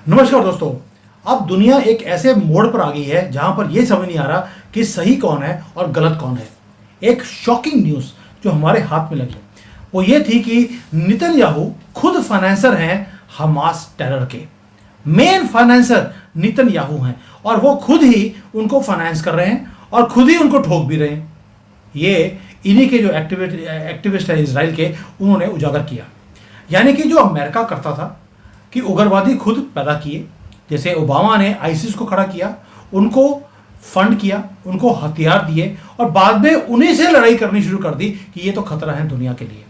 नमस्कार दोस्तों। अब दुनिया एक ऐसे मोड़ पर आ गई है जहां पर यह समझ नहीं आ रहा कि सही कौन है और गलत कौन है। एक शॉकिंग न्यूज़ जो हमारे हाथ में लगी वो ये थी कि नेतन्याहू खुद फाइनेंसर हैं हमास टेरर के। मेन फाइनेंसर नेतन्याहू हैं और वो खुद ही उनको फाइनेंस कर रहे हैं और खुद ही उनको ठोक भी रहे हैं। ये इन्हीं के जो एक्टिविस्ट है इसराइल के, उन्होंने उजागर किया। यानी कि जो अमेरिका करता था कि उग्रवादी खुद पैदा किए, जैसे ओबामा ने आईसिस को खड़ा किया, उनको फंड किया, उनको हथियार दिए और बाद में उन्हीं से लड़ाई करनी शुरू कर दी कि ये तो खतरा है दुनिया के लिए।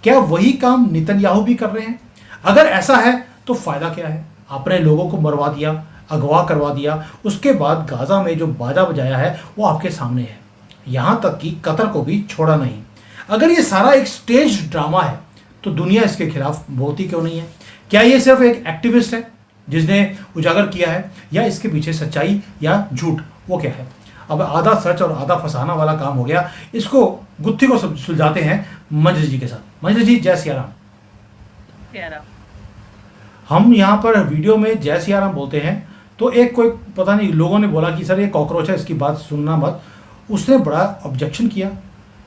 क्या वही काम नेतन्याहू भी कर रहे हैं? अगर ऐसा है तो फायदा क्या है? आपने लोगों को मरवा दिया, अगवा करवा दिया, उसके बाद गाजा में जो बाजा बजाया है वो आपके सामने है। यहां तक कि कतर को भी छोड़ा नहीं। अगर ये सारा एक स्टेज ड्रामा है तो दुनिया इसके खिलाफ बोलती क्यों नहीं है? क्या ये सिर्फ एक एक्टिविस्ट है जिसने उजागर किया है, या इसके पीछे सच्चाई या झूठ वो क्या है? अब आधा सच और आधा फसाना वाला काम हो गया। इसको गुत्थी को सुलझाते हैं मंजरी जी के साथ। मंजरी जी, जय सिया राम। प्यारा। हम यहाँ पर वीडियो में जय सिया राम बोलते हैं तो एक कोई पता नहीं लोगों ने बोला कि सर ये कॉकरोच है, इसकी बात सुनना मत। उसने बड़ा ऑब्जेक्शन किया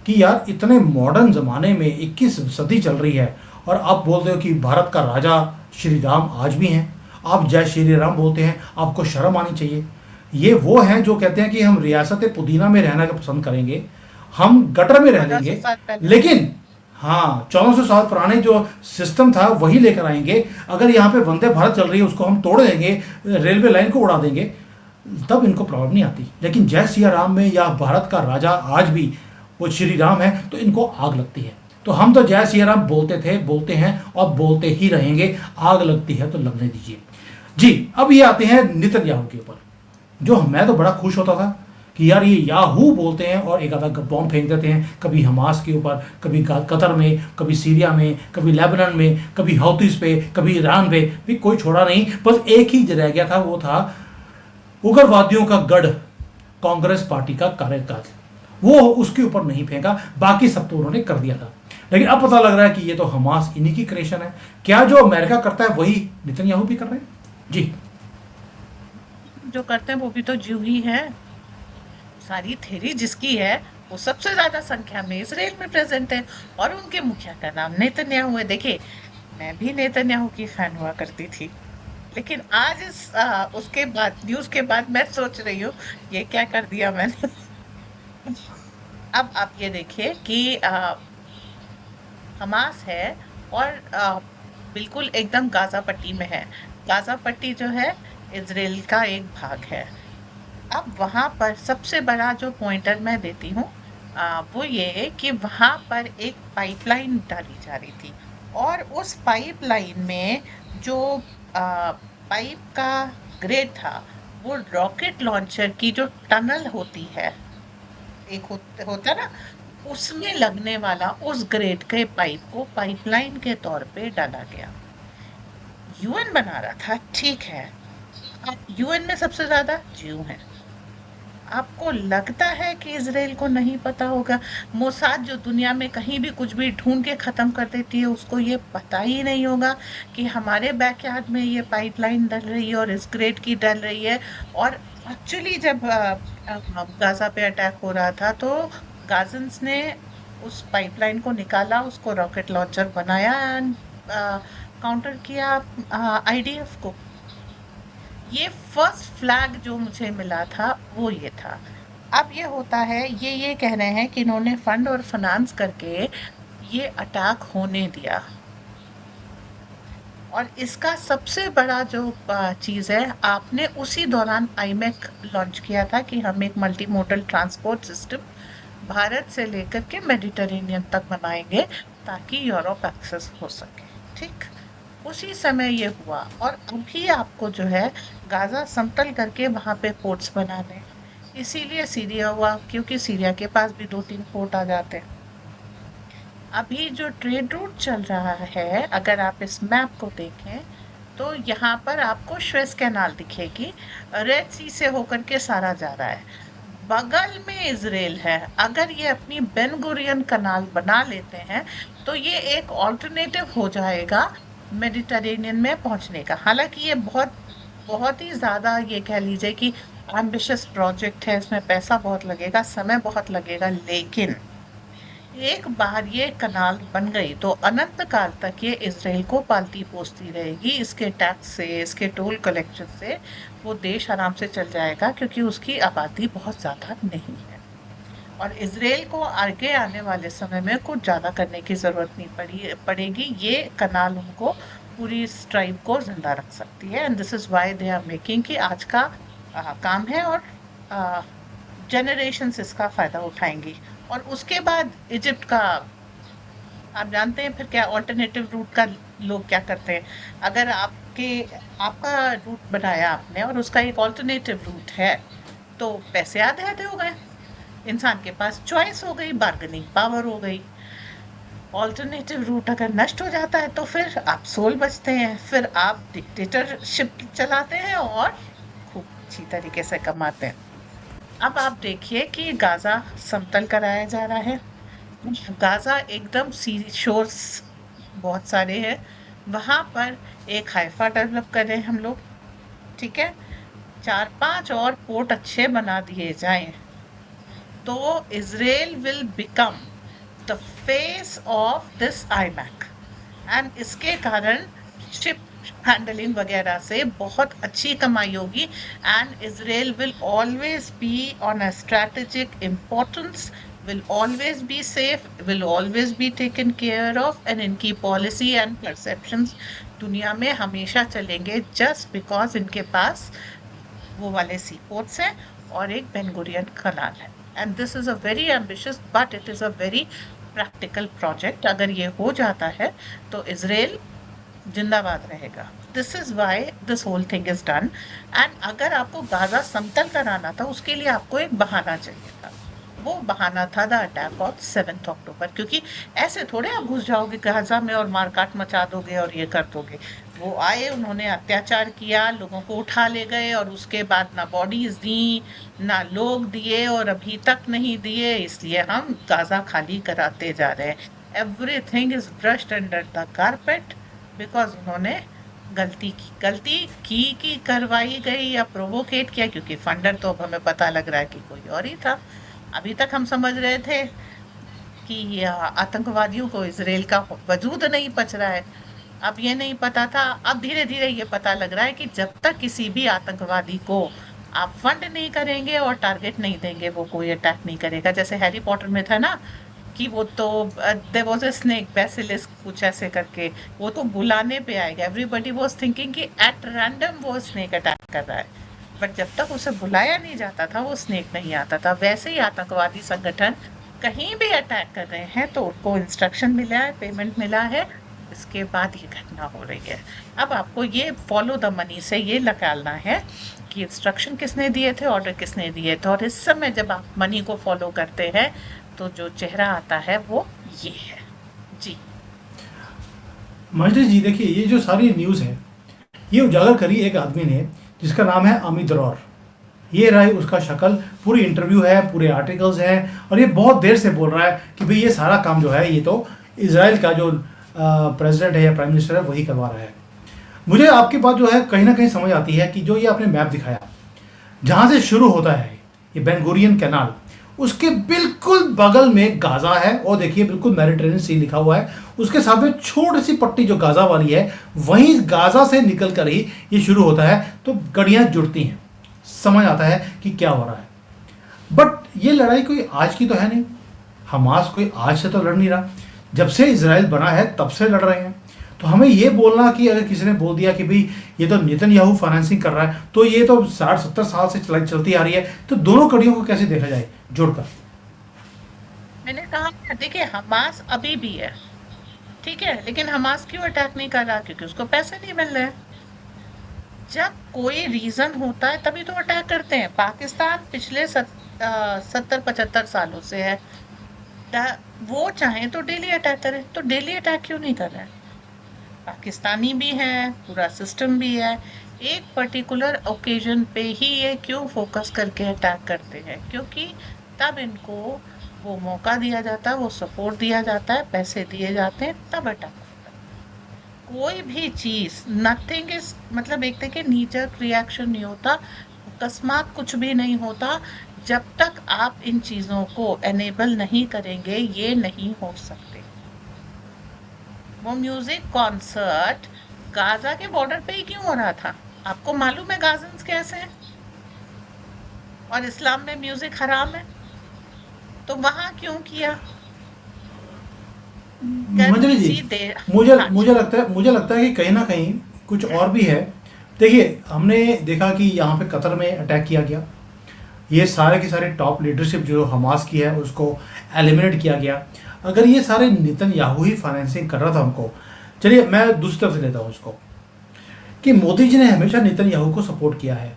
कि यार इतने मॉडर्न ज़माने में 21 सदी चल रही है और आप बोलते हो कि भारत का राजा श्री राम आज भी हैं, आप जय श्री राम बोलते हैं, आपको शर्म आनी चाहिए। ये वो हैं जो कहते हैं कि हम रियासत पुदीना में रहना पसंद करेंगे, हम गटर में रह 1400 लेंगे, साल पहले। लेकिन हाँ 1400 साल पुराने जो सिस्टम था वही लेकर आएंगे। अगर यहाँ पे वंदे भारत चल रही है उसको हम तोड़ देंगे, रेलवे लाइन को उड़ा देंगे, तब इनको प्रॉब्लम नहीं आती। लेकिन जय सिया राम में या भारत का राजा आज भी वो श्री राम है तो इनको आग लगती है। तो हम तो जय सिया राम बोलते थे, बोलते हैं और बोलते ही रहेंगे। आग लगती है तो लगने दीजिए जी। अब ये आते हैं नेतन्याहू के ऊपर। जो मैं तो बड़ा खुश होता था कि यार ये याहू बोलते हैं और एक आधा बॉम्ब फेंक देते हैं, कभी हमास के ऊपर, कभी कतर में, कभी सीरिया में, कभी लेबनान में, कभी हौतीस पे, कभी ईरान पे, भी कोई छोड़ा नहीं। बस एक ही रह गया था, वो था उग्रवादियों का गढ़ कांग्रेस पार्टी का कार्यकाल। वो उसके ऊपर नहीं फेंका, बाकी सब तो उन्होंने कर दिया था। लेकिन अब पता लग रहा है कि ये तो हमास इन्हीं की क्रिएशन है। क्या जो अमेरिका करता है वही नेतन्याहू भी कर रहे हैं जी? जो करते हैं वो भी तो ज्यू ही है। सारी थ्योरी जिसकी है वो सबसे ज्यादा संख्या में इसराइल में प्रेजेंट है और उनके मुखिया का नाम नेतन्याहू है। देखिए, मैं भी नेतन्याहू की फैन हुआ करती थी, लेकिन आज उसके बाद, न्यूज के बाद मैं सोच रही हूँ ये क्या कर दिया मैंने। अब आप ये देखिए कि हमास है और बिल्कुल एकदम गाजा पट्टी में है। गाजा पट्टी जो है इसराइल का एक भाग है। अब वहां पर सबसे बड़ा जो पॉइंटर मैं देती हूँ वो ये है कि वहां पर एक पाइपलाइन डाली जा रही थी और उस पाइपलाइन में जो पाइप का ग्रेड था वो रॉकेट लॉन्चर की जो टनल होती है, एक होता ना, उसमें लगने वाला उस ग्रेड के पाइप को पाइपलाइन के तौर पे डाला गया। यूएन बना रहा था, ठीक है। अब यूएन में सबसे ज्यादा ज्यू हैं। आपको लगता है कि इजराइल को नहीं पता होगा? मोसाद जो दुनिया में कहीं भी कुछ भी ढूंढ के खत्म कर देती है, उसको ये पता ही नहीं होगा कि हमारे बैकयार्ड में ये पाइपलाइन डल रही है और इस ग्रेड की डल रही है। और एक्चुअली जब गाजा पे अटैक हो रहा था तो गाजन्स ने उस पाइपलाइन को निकाला, उसको रॉकेट लॉन्चर बनाया एंड काउंटर किया आईडीएफ को। ये फर्स्ट फ्लैग जो मुझे मिला था वो ये था। अब ये होता है, ये कह रहे हैं कि इन्होंने फंड और फाइनेंस करके ये अटैक होने दिया। और इसका सबसे बड़ा जो चीज़ है, आपने उसी दौरान आईमेक लॉन्च किया था कि हम एक multi modal transport system Bharat से लेकर के मेडिटेरेनियन तक बनाएंगे ताकि यूरोप एक्सेस हो सके। ठीक उसी समय ये हुआ और अभी आपको जो है गाजा समतल करके वहां पे पोर्ट्स बनाने, इसीलिए सीरिया हुआ, क्योंकि सीरिया के पास भी 2-3 पोर्ट आ जाते हैं। अभी जो ट्रेड रूट चल रहा है, अगर आप इस मैप को देखें तो यहाँ पर आपको स्वेज कैनाल दिखेगी, रेड सी से होकर के सारा जा रहा है, बगल में इजराइल है। अगर ये अपनी बेन गुरियन कनाल बना लेते हैं तो ये एक ऑल्टरनेटिव हो जाएगा मेडिटेरेनियन में पहुंचने का। हालांकि ये बहुत बहुत ही ज़्यादा, ये कह लीजिए कि एम्बिशियस प्रोजेक्ट है, इसमें पैसा बहुत लगेगा, समय बहुत लगेगा, लेकिन एक बार ये कनाल बन गई तो अनंत काल तक ये इसराइल को पालती पोसती रहेगी। इसके टैक्स से, इसके टोल कलेक्शन से वो देश आराम से चल जाएगा, क्योंकि उसकी आबादी बहुत ज़्यादा नहीं है। और इसराइल को आगे आने वाले समय में कुछ ज़्यादा करने की ज़रूरत नहीं पड़ेगी। ये कनाल उनको, पूरी इस ट्राइब को जिंदा रख सकती है। And this is why they are making, कि आज का काम है और जनरेशंस इसका फ़ायदा उठाएंगी। और उसके बाद इजिप्ट का, आप जानते हैं फिर क्या ऑल्टरनेटिव रूट का लोग क्या करते हैं। अगर आपका रूट बनाया आपने और उसका एक ऑल्टरनेटिव रूट है, तो पैसे आधे आधे हो गए, इंसान के पास चॉइस हो गई, बार्गेनिंग पावर हो गई। ऑल्टरनेटिव रूट अगर नष्ट हो जाता है तो फिर आप सोल बचते हैं, फिर आप डिक्टेटरशिप चलाते हैं और खूब अच्छी तरीके से कमाते हैं। अब आप देखिए कि गाजा समतल कराया जा रहा है। गाजा एकदम सी शोर्स बहुत सारे हैं, वहां पर एक हाइफा डेवलप कर रहे हैं हम लोग, ठीक है। 4-5 और पोर्ट अच्छे बना दिए जाएं तो Israel will become the face of this iMac. And इसके कारण शिप हैंडलिंग वगैरह से बहुत अच्छी कमाई होगी। And Israel will always be on a strategic importance, will always be safe, will always be taken care of, and इनकी policy and perceptions दुनिया में हमेशा चलेंगे, जस्ट बिकॉज इनके पास वो वाले सी पोर्ट्स हैं और एक बेन गुरियन कनाल है। And this is a very ambitious but it is a very practical project. अगर ये हो जाता है तो इजराइल जिंदाबाद रहेगा। This is why this whole thing is done. And अगर आपको गाजा समतल कराना था, उसके लिए आपको एक बहाना चाहिए था। वो बहाना था द अटैक ऑफ 7 अक्टूबर, क्योंकि ऐसे थोड़े आप घुस जाओगे गाजा में और मारकाट मचा दोगे और ये कर दोगे। वो आए, उन्होंने अत्याचार किया, लोगों को उठा ले गए और उसके बाद ना बॉडीज दी, ना लोग दिए, और अभी तक नहीं दिए। इसलिए हम गाजा खाली कराते जा रहे हैं। Everything is brushed under the carpet because उन्होंने गलती की करवाई गई या प्रोवोकेट किया, क्योंकि फंडर तो अब हमें पता लग रहा है कि कोई और ही था। अभी तक हम समझ रहे थे कि आतंकवादियों को इसराइल का वजूद नहीं पच रहा है, अब ये नहीं पता था। अब धीरे धीरे ये पता लग रहा है कि जब तक किसी भी आतंकवादी को आप फंड नहीं करेंगे और टारगेट नहीं देंगे, वो कोई अटैक नहीं करेगा। जैसे हैरी पॉटर में था ना, कि वो तो there was a snake basilisk कुछ ऐसे करके, वो तो बुलाने पे आएगा। एवरीबॉडी वाज थिंकिंग कि एट रैंडम वो स्नेक अटैक कर रहा है, बट जब तक उसे बुलाया नहीं जाता था वो स्नेक नहीं आता था। वैसे ही आतंकवादी संगठन कहीं भी अटैक कर रहे हैं तो उनको इंस्ट्रक्शन मिला है, पेमेंट मिला है, इसके बाद ये घटना हो रही है। अब आपको ये फॉलो द मनी से ये निकालना है कि इंस्ट्रक्शन किसने दिए थे, ऑर्डर किसने दिए थे। और इस समय जब आप मनी को फॉलो करते हैं तो जो चेहरा आता है वो ये है। जी मजदी जी, देखिए ये जो सारी न्यूज़ है ये उजागर करी एक आदमी ने जिसका नाम है अमित दरौर। ये रहा उसका शक्ल, पूरी इंटरव्यू है, पूरे आर्टिकल्स हैं, और ये बहुत देर से बोल रहा है कि भाई ये सारा काम जो है ये तो इजराइल का जो प्रेसिडेंट है या प्राइम मिनिस्टर है वही करवा रहा है। मुझे आपकी बात जो है कहीं ना कहीं समझ आती है कि जो ये आपने मैप दिखाया, जहाँ से शुरू होता है ये बेन गुरियन कैनाल, उसके बिल्कुल बगल में गाजा है, और देखिए बिल्कुल मेडिटेरेनियन सी लिखा हुआ है। उसके साथ में छोटी सी पट्टी जो गाजा वाली है, वहीं गाजा से निकल कर ही ये शुरू होता है। तो कड़ियाँ जुड़ती हैं, समझ आता है कि क्या हो रहा है। बट ये लड़ाई कोई आज की तो है नहीं, हमास कोई आज से तो लड़ नहीं रहा, जब से इजराइल बना है तब से लड़ रहे हैं। तो हमें ये बोलना कि अगर किसी ने बोल दिया कि भाई ये तो नेतन्याहू फाइनेंसिंग कर रहा है, तो ये तो 60-70 साल से चलती आ रही है, तो दोनों कड़ियों को कैसे देखा जाए जोड़कर? मैंने कहा, देखिए हमास अभी भी है, ठीक है, लेकिन हमास क्यों अटैक नहीं कर रहा? क्योंकि उसको पैसे नहीं मिल रहे। जब कोई रीजन होता है तभी तो अटैक करते हैं। पाकिस्तान पिछले 70-75 सालों से है, वो चाहे तो डेली अटैक करे, तो डेली अटैक क्यों नहीं कर रहे हैं? पाकिस्तानी भी है, पूरा सिस्टम भी है, एक पर्टिकुलर ओकेजन पे ही ये क्यों फोकस करके अटैक करते हैं? क्योंकि तब इनको वो मौका दिया जाता है, वो सपोर्ट दिया जाता है, पैसे दिए जाते हैं, तब अटैक होता है। कोई भी चीज, नथिंग इज, मतलब एक देखिए नीजर रिएक्शन नहीं होता, अकस्मात कुछ भी नहीं होता। जब तक आप इन चीजों को एनेबल नहीं करेंगे ये नहीं हो सकते। वो म्यूजिक कॉन्सर्ट गाजा के बॉर्डर पे ही क्यों हो रहा था? आपको मालूम है गाजन्स कैसे हैं, और इस्लाम में म्यूजिक हराम है, तो वहां क्यों किया? अगर मंजरी जी, किसी दे मुझे हाँ जी। मुझे लगता है कि कहीं ना कहीं कुछ और भी है। देखिए, हमने देखा कि यहाँ पे कतर में अटैक किया गया, ये सारे के सारे टॉप लीडरशिप जो हमास की है उसको एलिमिनेट किया गया। अगर ये सारे नेतन्याहू ही फाइनेंसिंग कर रहा था हमको, चलिए मैं दूसरी तरफ से लेता हूँ उसको, कि मोदी जी ने हमेशा नेतन्याहू को सपोर्ट किया है।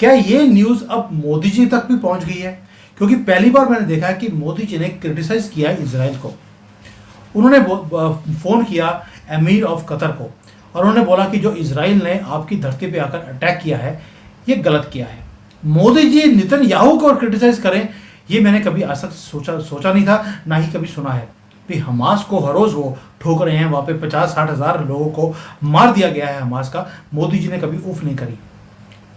क्या ये न्यूज़ अब मोदी जी तक भी पहुंच गई है? क्योंकि पहली बार मैंने देखा है कि मोदी जी ने क्रिटिसाइज किया है इसराइल को। उन्होंने फ़ोन किया अमीर ऑफ कतर को, और उन्होंने बोला कि जो इसराइल ने आपकी धरती पे आकर अटैक किया है ये गलत किया है। मोदी जी नेतन्याहू को क्रिटिसाइज करें, ये मैंने कभी आज तक सोचा नहीं था, ना ही कभी सुना है। भी हमास को हर रोज़ वो ठोक रहे हैं, वहाँ पे 50-60 हज़ार लोगों को मार दिया गया है हमास का, मोदी जी ने कभी उफ नहीं करी।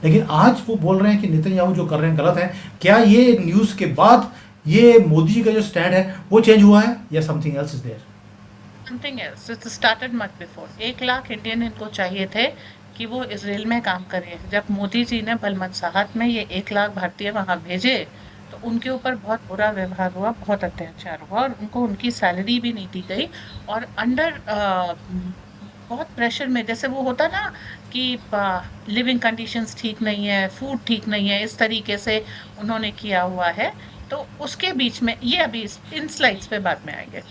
लेकिन आज वो बोल रहे हैं कि नेतन्याहू जो कर रहे हैं गलत है। क्या ये न्यूज़ के बाद ये मोदी जी का जो स्टैंड है वो चेंज हुआ है, या something else is there? Something else, it started much before. 1 lakh Indian इनको चाहिए थे कि वो इसराइल में काम करें। जब मोदी जी ने बलमनसाहत में ये 1 लाख भारतीय वहां भेजे, तो उनके ऊपर बहुत बुरा व्यवहार हुआ, बहुत अत्याचार हुआ, और उनको उनकी सैलरी भी नहीं दी गई। और अंडर बहुत प्रेशर में, जैसे वो होता ना कि लिविंग कंडीशंस ठीक नहीं है, फूड ठीक नहीं है, इस तरीके से उन्होंने किया हुआ है। तो उसके बीच में ये अभी इन स्लाइड्स पे बाद में आएंगे।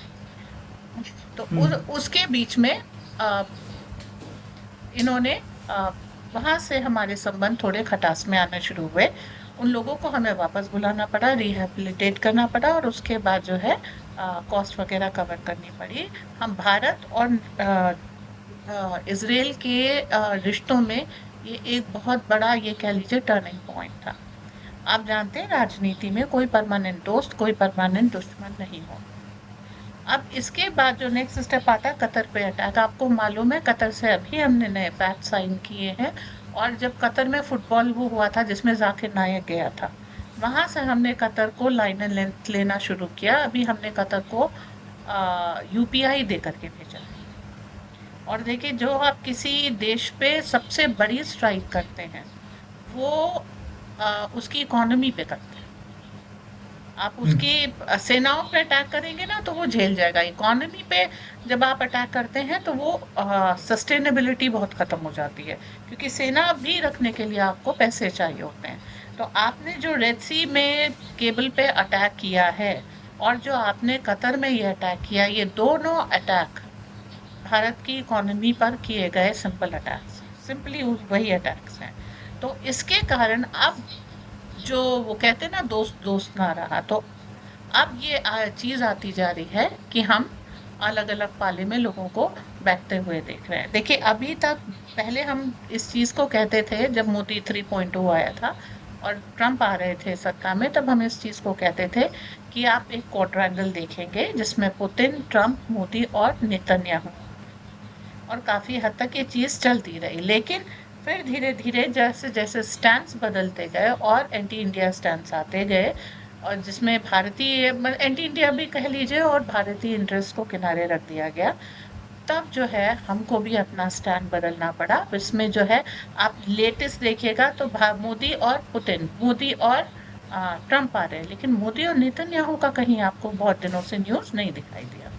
तो उसके बीच में अ, इन्होंने अ, वहां से हमारे संबंध थोड़े खटास में आने शुरू हुए। उन लोगों को हमें वापस बुलाना पड़ा, रिहेबिलिटेट करना पड़ा, और उसके बाद जो है कॉस्ट वगैरह कवर करनी पड़ी। हम भारत और इसराइल के रिश्तों में ये एक बहुत बड़ा, ये कह लीजिए, टर्निंग पॉइंट था। आप जानते हैं राजनीति में कोई परमानेंट दोस्त, कोई परमानेंट दुश्मन नहीं हो। अब इसके बाद जो नेक्स्ट स्टेप आता है कतर पे अटैक। आपको मालूम है कतर से अभी हमने नए पैक्ट साइन किए हैं, और जब कतर में फुटबॉल वो हुआ था जिसमें जाकिर नायक गया था, वहां से हमने कतर को लाइन एंड लेंथ लेना शुरू किया। अभी हमने कतर को यूपीआई दे करके भेजा है। और देखिए, जो आप किसी देश पे सबसे बड़ी स्ट्राइक करते हैं, वो उसकी इकोनॉमी पे करते हैं। आप उसकी सेनाओं पे अटैक करेंगे ना तो वो झेल जाएगा। इकोनॉमी पे जब आप अटैक करते हैं तो वो सस्टेनेबिलिटी बहुत खत्म हो जाती है, क्योंकि सेना भी रखने के लिए आपको पैसे चाहिए होते हैं। तो आपने जो रेड सी में केबल पे अटैक किया है, और जो आपने कतर में ये अटैक किया, ये दोनों अटैक भारत की इकोनॉमी पर किए गए सिंपल अटैक्स, सिंपली वही अटैक्स हैं। तो इसके कारण अब जो वो कहते हैं ना, दोस्त दोस्त ना रहा, तो अब ये चीज आती जा रही है कि हम अलग अलग पाले में लोगों को बैठते हुए देख रहे हैं। देखिए, अभी तक पहले हम इस चीज को कहते थे, जब मोदी 3.0 आया था और ट्रम्प आ रहे थे सत्ता में, तब हम इस चीज को कहते थे कि आप एक क्वाड्रेंगल देखेंगे जिसमें पुतिन, ट्रम्प, मोदी और नेतन्याहू। और काफी हद तक ये चीज चलती रही, लेकिन फिर धीरे धीरे जैसे जैसे स्टैंड्स बदलते गए और एंटी इंडिया स्टैंड्स आते गए, और जिसमें भारतीय एंटी इंडिया भी कह लीजिए और भारतीय इंटरेस्ट को किनारे रख दिया गया, तब जो है हमको भी अपना स्टैंड बदलना पड़ा। इसमें जो है आप लेटेस्ट देखिएगा तो मोदी और पुतिन, मोदी और ट्रम्प आ रहे हैं, लेकिन मोदी और नेतन्याहू का कहीं आपको बहुत दिनों से न्यूज नहीं दिखाई दिया।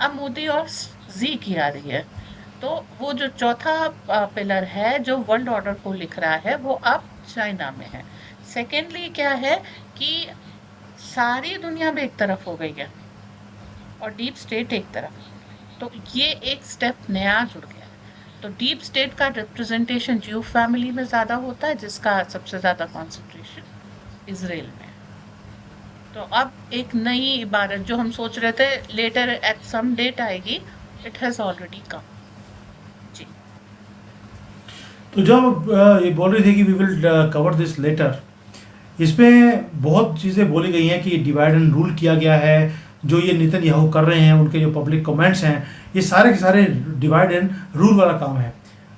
अब मोदी और जी की आ रही है। तो वो जो चौथा पिलर है जो वर्ल्ड ऑर्डर को लिख रहा है, वो अब चाइना में है। सेकेंडली क्या है कि सारी दुनिया में एक तरफ हो गई है और डीप स्टेट एक तरफ। तो ये एक स्टेप नया जुड़ गया है। तो डीप स्टेट का रिप्रेजेंटेशन ज्यू फैमिली में ज्यादा होता है, जिसका सबसे ज्यादा कॉन्सेंट्रेशन इसराइल में है। तो अब एक नई इबारत जो हम सोच रहे थे लेटर एट सम डेट आएगी, इट हैज ऑलरेडी कम। जी। तो जब ये बोल रही थी कि we will cover this letter, इसमें बहुत चीज़ें बोली गई हैं कि डिवाइड एंड रूल किया गया है, जो ये नेतन्याहू कर रहे हैं, उनके जो पब्लिक कमेंट्स हैं, ये सारे के सारे डिवाइड एंड रूल वाला काम है।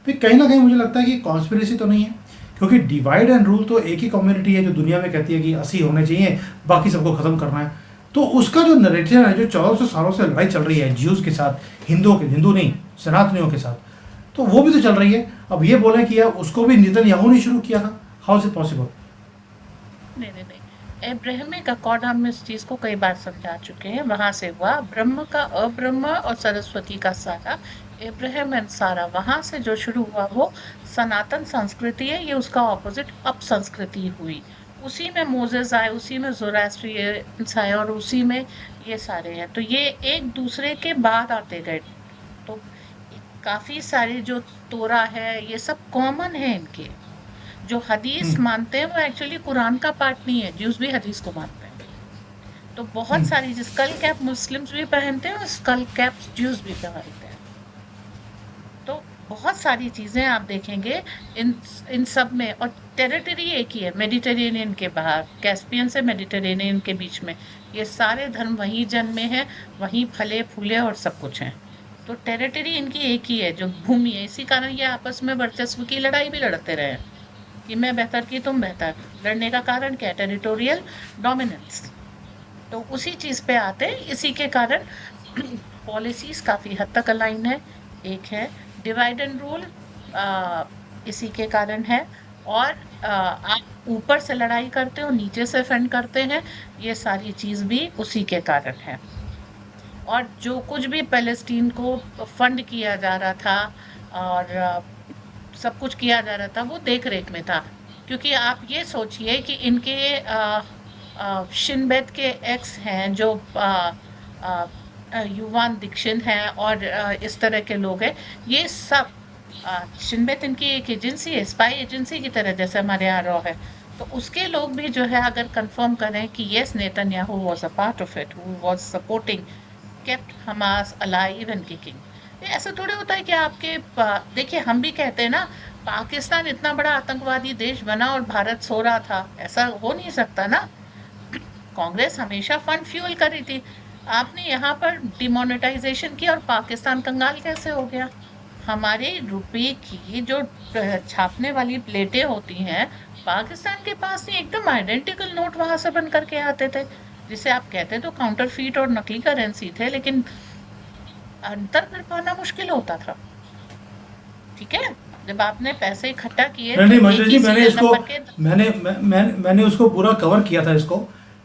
फिर कहीं ना कहीं मुझे लगता है कि कॉन्स्पिरेसी तो नहीं है, क्योंकि डिवाइड एंड रूल तो एक ही कम्युनिटी है जो दुनिया में कहती है कि 80 होने चाहिए, बाकी सबको ख़त्म करना है। तो उसका जो नरेटिव है, जो 1400 सालों से लड़ाई चल रही है ज्यूज़ के साथ, हिंदू नहीं, सनातनियों के साथ, तो वो भी तो चल रही है। अब ये बोलें कि यार उसको भी नेतन्याहू ने शुरू किया था, हाउ इज इट पॉसिबल? नहीं नहीं नहीं, अब्राहमिक अकॉर्ड हम इस चीज को कई बार समझा चुके हैं। वहां से हुआ ब्रह्म का अब्रह्म और सरस्वती का सारा, अब्राहम एंड सारा, वहां से जो शुरू हुआ वो सनातन संस्कृति है। ये उसका ऑपोजिट अप संस्कृति हुई। उसी में मोजेस आए, उसी में जोरास्ट्रियंस आए और उसी में ये सारे हैं। तो ये एक दूसरे के बाद आते गए। तो काफी सारे जो तोरा है ये सब कॉमन है इनके। जो हदीस हम्म। मानते हैं वो एक्चुअली कुरान का पार्ट नहीं है, ज्यूस भी हदीस को मानते हैं। तो बहुत हम्म। सारी स्कल कैप मुस्लिम्स भी पहनते हैं और स्कल कैप ज्यूस भी पहनते हैं। तो बहुत सारी चीजें आप देखेंगे इन इन सब में। और टेरिटरी एक ही है, मेडिटेरेनियन के बाहर, कैस्पियन से मेडिटेरेनियन के बीच में ये सारे धर्म वहीं जन्मे हैं, वहीं फले फूले और सब कुछ हैं। तो टेरिटरी इनकी एक ही है, जो भूमि है। इसी कारण ये आपस में वर्चस्व की लड़ाई भी लड़ते रहे हैं कि मैं बेहतर की तुम बेहतर। लड़ने का कारण क्या है? Territorial dominance. तो उसी चीज पे आते हैं। इसी के कारण पॉलिसीज काफी हद तक अलाइन है। एक है डिवाइड एंड रूल, इसी के कारण है। और आप ऊपर से लड़ाई करते हो, नीचे से फेंड करते हैं, ये सारी चीज भी उसी के कारण है। और जो कुछ भी पैलेस्टीन को फंड किया जा रहा था और सब कुछ किया जा रहा था वो देख रेख में था। क्योंकि आप ये सोचिए कि इनके शिनबेट के एक्स हैं जो युवान दीक्षित हैं और इस तरह के लोग हैं। ये सब शिनबेट इनकी एक एजेंसी है, स्पाई एजेंसी की तरह, जैसे हमारे यहाँ रॉ है। तो उसके लोग भी जो है अगर कंफर्म करें कि yes Netanyahu was a part of it, who was supporting, kept Hamas alive and kicking. ऐसा थोड़ी होता है कि आपके देखिए हम भी कहते हैं ना, पाकिस्तान इतना बड़ा आतंकवादी देश बना और भारत सो रहा था, ऐसा हो नहीं सकता ना। कांग्रेस हमेशा फंड फ्यूल कर रही थी। आपने यहाँ पर डिमोनेटाइजेशन की और पाकिस्तान कंगाल कैसे हो गया? हमारे रुपए की जो छापने वाली प्लेटें होती हैं, पाकिस्तान के पास नहीं, एकदम आइडेंटिकल नोट वहां से बन करके आते थे, जिसे आप कहते तो काउंटरफीट और नकली करेंसी थे, लेकिन अंतर कर पाना मुश्किल होता था। ठीक है, जब आपने पैसे इकट्ठा किए नहीं तो नहीं एक मंजू जी, ही मैंने सीरियल इसको नंबर के। मैंने उसको पूरा कवर किया था इसको,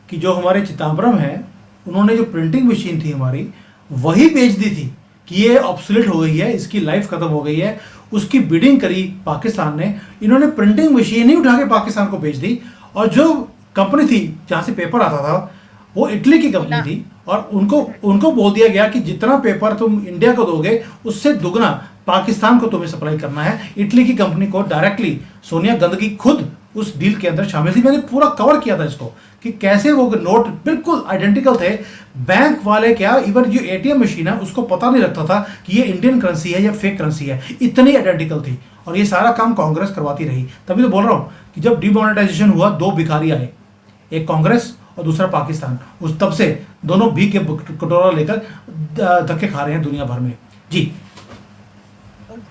कि जो हमारे चिदम्बरम है, उन्होंने जो प्रिंटिंग मशीन थी हमारी, वही बेच दी थी कि ये ऑब्सोलेट हो गई है, इसकी लाइफ खत्म हो गई है। उसकी बिडिंग करी पाकिस्तान ने, इन्होंने प्रिंटिंग मशीन ही उठा के पाकिस्तान को बेच दी। और जो कंपनी थी जहाँ से पेपर आता था, वो इटली की कंपनी बोला थी, और उनको उनको बोल दिया गया कि जितना पेपर तुम इंडिया को दोगे उससे दुगना पाकिस्तान को तुम्हें सप्लाई करना है। इटली की कंपनी को डायरेक्टली सोनिया गांधी खुद उस डील के अंदर शामिल थी। मैंने पूरा कवर किया था इसको कि कैसे वो नोट बिल्कुल आइडेंटिकल थे। बैंक वाले क्या, इवन जो एटीएम मशीन है उसको पता नहीं लगता था कि ये इंडियन करेंसी है या फेक करेंसी है, इतनी आइडेंटिकल थी। और ये सारा काम कांग्रेस करवाती रही। तभी तो बोल रहा हूँ कि जब डिमोनेटाइजेशन हुआ, दो भिखारी आए, एक कांग्रेस और दूसरा पाकिस्तान। उस तब से दोनों भीख के कटोरा लेकर धक्के खा रहे हैं दुनिया भर में। जी।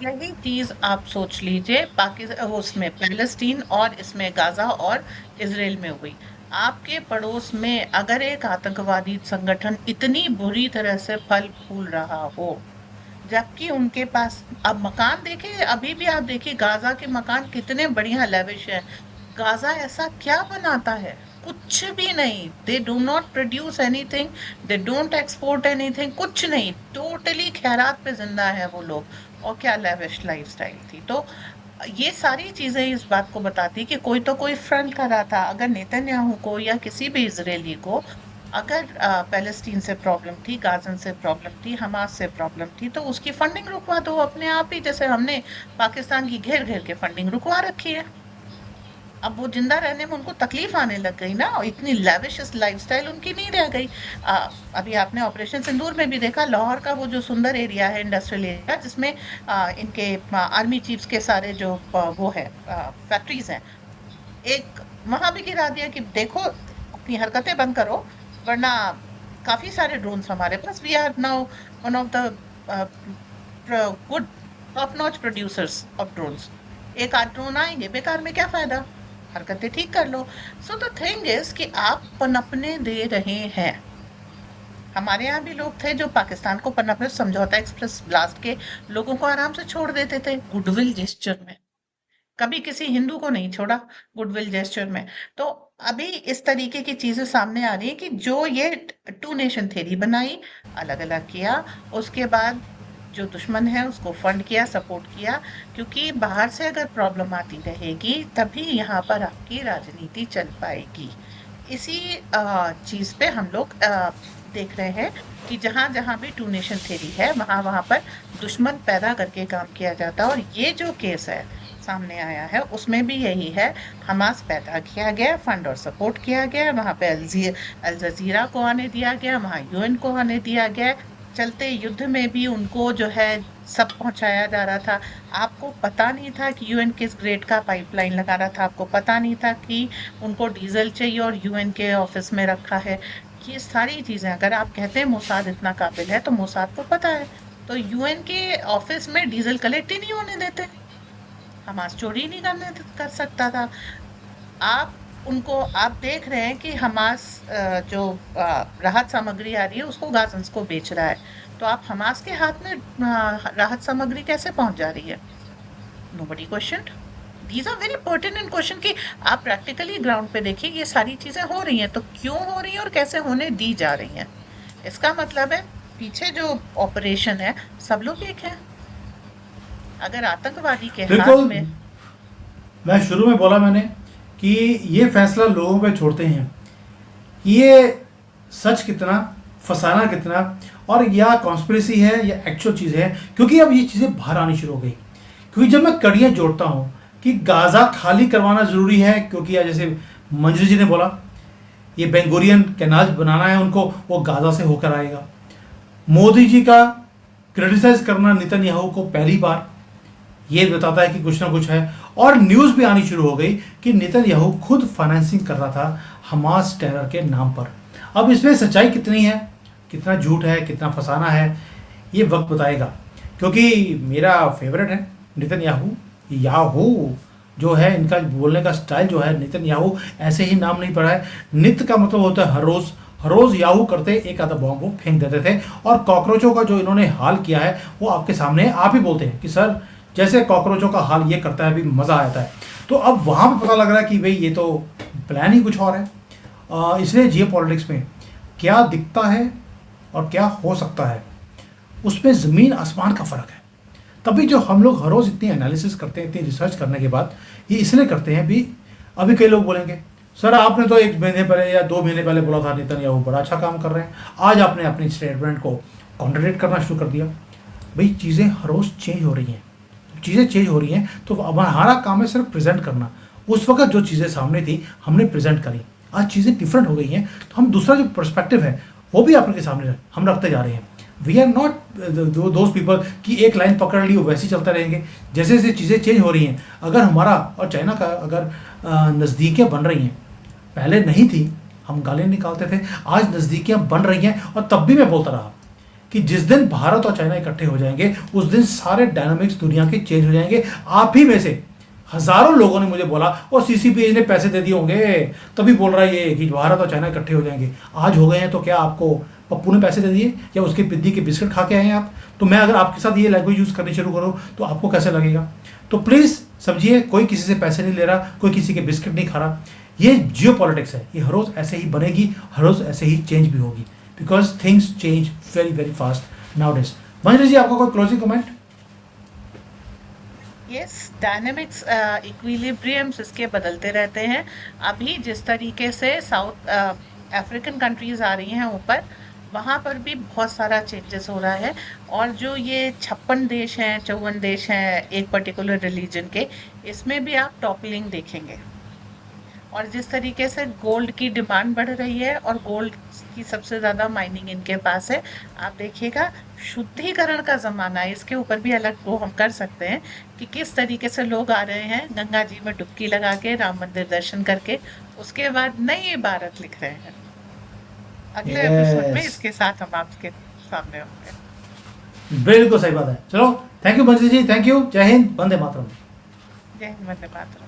यही चीज आप सोच लीजिए, पाकिस्तान उसमें पैलेस्टीन और इसमें गाजा और इसराइल में हुई। आपके पड़ोस में अगर एक आतंकवादी संगठन इतनी बुरी तरह से फल फूल रहा हो, जबकि उनके पास अब मकान देखिए, अभी भी आप देखिए गाजा के मकान कितने बढ़िया लेविश है। गाजा ऐसा क्या बनाता है? कुछ भी नहीं। They do not produce anything, they don't export anything, कुछ नहीं। टोटली खैरात पे जिंदा है वो लोग। और क्या लेविश लाइफस्टाइल थी। तो ये सारी चीजें इस बात को बताती कि कोई तो कोई फ्रंट कर रहा था। अगर नेतन्याहू को या किसी भी इजरायली को अगर पैलेस्टीन से प्रॉब्लम थी, गाजन से प्रॉब्लम थी, हमास से प्रॉब्लम थी, तो उसकी फंडिंग रुकवा दो अपने आप ही, जैसे हमने पाकिस्तान की घेर घेर के फंडिंग रुकवा रखी है। अब वो जिंदा रहने में उनको तकलीफ आने लग गई ना, और इतनी लैविश लाइफस्टाइल उनकी नहीं रह गई। अभी आपने ऑपरेशन सिंदूर में भी देखा, लाहौर का वो जो सुंदर एरिया है, इंडस्ट्रियल एरिया, जिसमें इनके आर्मी चीफ्स के सारे जो वो है फैक्ट्रीज हैं, एक वहां भी गिरा दिया कि देखो अपनी हरकतें बंद करो, वरना काफी सारे ड्रोन्स हमारे पास, we are now one of the good top notch producers of drones. एक आध ड्रोन आएंगे, बेकार में क्या फायदा, हरकतें ठीक कर लो। सो द थिंग इज कि आप पनपने दे रहे हैं। हमारे यहाँ भी लोग थे जो पाकिस्तान को पनपने, समझौता एक्सप्रेस ब्लास्ट के लोगों को आराम से छोड़ देते थे गुडविल जेस्चर में, कभी किसी हिंदू को नहीं छोड़ा गुडविल जेस्चर में। तो अभी इस तरीके की चीजें सामने आ रही है कि जो ये टू नेशन थ्योरी बनाई, अलग अलग किया, उसके बाद जो दुश्मन है उसको फंड किया, सपोर्ट किया, क्योंकि बाहर से अगर प्रॉब्लम आती रहेगी तभी यहाँ पर आपकी राजनीति चल पाएगी। इसी चीज पे हम लोग देख रहे हैं कि जहां जहां भी टू नेशन थ्योरी है वहां वहां पर दुश्मन पैदा करके काम किया जाता है। और ये जो केस है सामने आया है उसमें भी यही है, हमास पैदा किया गया, फंड और सपोर्ट किया गया, वहां पे अल जजीरा को आने दिया गया, वहां यूएन को आने दिया गया, चलते युद्ध में भी उनको जो है सब पहुंचाया जा रहा था। आपको पता नहीं था कि यूएन किस ग्रेड का पाइपलाइन लगा रहा था, आपको पता नहीं था कि उनको डीजल चाहिए और यूएन के ऑफिस में रखा है। ये सारी चीजें, अगर आप कहते हैं मोसाद इतना काबिल है तो मोसाद को पता है, तो यूएन के ऑफिस में डीजल कलेक्ट ही नहीं होने देते, हमास चोरी नहीं करने कर सकता था। आप देख रहे हैं कि हमास जो राहत सामग्री आ रही है उसको गाजन्स को बेच रहा है, तो आप हमास के हाथ में राहत सामग्री कैसे पहुंच जा रही है? Nobody question. These are very pertinent question कि आप प्रैक्टिकली ग्राउंड पे देखिए ये सारी चीजें हो रही हैं, तो क्यों हो रही हैं और कैसे होने दी जा रही हैं। इसका मतलब है पीछे जो ऑपरेशन है सब लोग एक है। अगर आतंकवादी के हाथ बिल्कुल। में, मैं शुरू में बोला मैंने कि ये फैसला लोगों पे छोड़ते हैं, ये सच कितना, फसाना कितना, और या कॉन्स्पिरेसी है या एक्चुअल चीज़ है, क्योंकि अब ये चीज़ें बाहर आनी शुरू हो गई। क्योंकि जब मैं कड़ियाँ जोड़ता हूँ कि गाज़ा खाली करवाना ज़रूरी है, क्योंकि जैसे मंजरी जी ने बोला ये बेंगोरियन कैनाल बनाना है उनको, वो गाज़ा से होकर आएगा। मोदी जी का क्रिटिसाइज करना नेतन्याहू को पहली बार ये बताता है कि कुछ ना कुछ है। और न्यूज़ भी आनी शुरू हो गई कि नेतन्याहू खुद फाइनेंसिंग कर रहा था हमास टेरर के नाम पर। अब इसमें सच्चाई कितनी है, कितना झूठ है, कितना फसाना है, ये वक्त बताएगा। क्योंकि मेरा फेवरेट है नेतन्याहू, याहू जो है, इनका बोलने का स्टाइल जो है, नेतन्याहू ऐसे ही नाम नहीं पड़ा है। नित्य का मतलब होता है हर रोज़ याहू करते एक आधा बॉम्ब वो फेंक देते थे। और कॉकरोचों का जो इन्होंने हाल किया है वो आपके सामने आप ही बोलते हैं कि सर जैसे कॉकरोचों का हाल ये करता है अभी मज़ा आता है। तो अब वहाँ पे पता लग रहा है कि भाई ये तो प्लान ही कुछ और है। इसलिए जियो पॉलिटिक्स में क्या दिखता है और क्या हो सकता है उसमें ज़मीन आसमान का फ़र्क है। तभी जो हम लोग हर रोज़ इतनी एनालिसिस करते हैं, इतनी रिसर्च करने के बाद ये इसलिए करते हैं भी। अभी कई लोग बोलेंगे सर आपने तो 1 महीने पहले या 2 महीने पहले बोला था नेतन्याहू बड़ा अच्छा काम कर रहे हैं, आज आपने अपनी स्टेटमेंट को कॉन्ट्रडिक्ट करना शुरू कर दिया। भाई चीज़ें हर रोज़ चेंज हो रही हैं, चीज़ें चेंज हो रही हैं, तो हमारा काम है सिर्फ प्रेजेंट करना। उस वक्त जो चीज़ें सामने थी हमने प्रेजेंट करी, आज चीज़ें डिफरेंट हो गई हैं, तो हम दूसरा जो पर्सपेक्टिव है वो भी आपके सामने हम रखते जा रहे हैं। We are not those people कि एक लाइन पकड़ ली वैसे ही चलते रहेंगे। जैसे जैसे चीज़ें चेंज हो रही हैं, अगर हमारा और चाइना का अगर नज़दीकियाँ बन रही हैं, पहले नहीं थी, हम गालियाँ निकालते थे, आज नज़दीकियाँ बन रही हैं। और तब भी मैं बोलता रहा कि जिस दिन भारत और चाइना इकट्ठे हो जाएंगे उस दिन सारे डायनामिक्स दुनिया के चेंज हो जाएंगे। आप ही में से हजारों लोगों ने मुझे बोला और सीसीपीए ने पैसे दे दिए होंगे तभी बोल रहा है ये कि भारत और चाइना इकट्ठे हो जाएंगे। आज हो गए हैं तो क्या आपको पप्पू ने पैसे दे दिए या उसके पिद्दी के बिस्किट खा के आए हैं आप? तो मैं अगर आपके साथ ये लैंग्वेज यूज़ करनी शुरू करूँ तो आपको कैसे लगेगा? तो प्लीज़ समझिए, कोई किसी से पैसे नहीं ले रहा, कोई किसी के बिस्किट नहीं खा रहा। ये जियो पॉलिटिक्स है, ये हर रोज़ ऐसे ही बनेगी, हर रोज़ ऐसे ही चेंज भी होगी, because things change very very fast nowadays. Manjari ji आपका कोई closing comment? Yes, dynamics equilibriums इसके बदलते रहते हैं। अभी जिस तरीके से साउथ अफ्रीकन कंट्रीज आ रही हैं ऊपर, वहाँ पर भी बहुत सारा चेंजेस हो रहा है। और जो ये 56 देश हैं, 54 देश हैं एक पर्टिकुलर रिलीजन के, इसमें भी आप टॉपलिंग देखेंगे। और जिस तरीके से गोल्ड की डिमांड बढ़ रही है और गोल्ड की सबसे ज़्यादा माइनिंग इनके पास है, आप देखिएगा शुद्धिकरण का ज़माना है। इसके ऊपर भी अलग वो हम कर सकते हैं कि किस तरीके से लोग आ रहे हैं गंगा जी में डुबकी लगा के, राम मंदिर दर्शन करके, उसके बाद नई इबारत लिख रहे हैं। अगले एपिसोड में यस, इसके साथ हम आपके सामने होंगे। बिल्कुल सही बात है। चलो, थैंक यू बंसी जी, थैंक यू, जय हिंद, वंदे मातरम। जय हिंद, वंदे मातरम।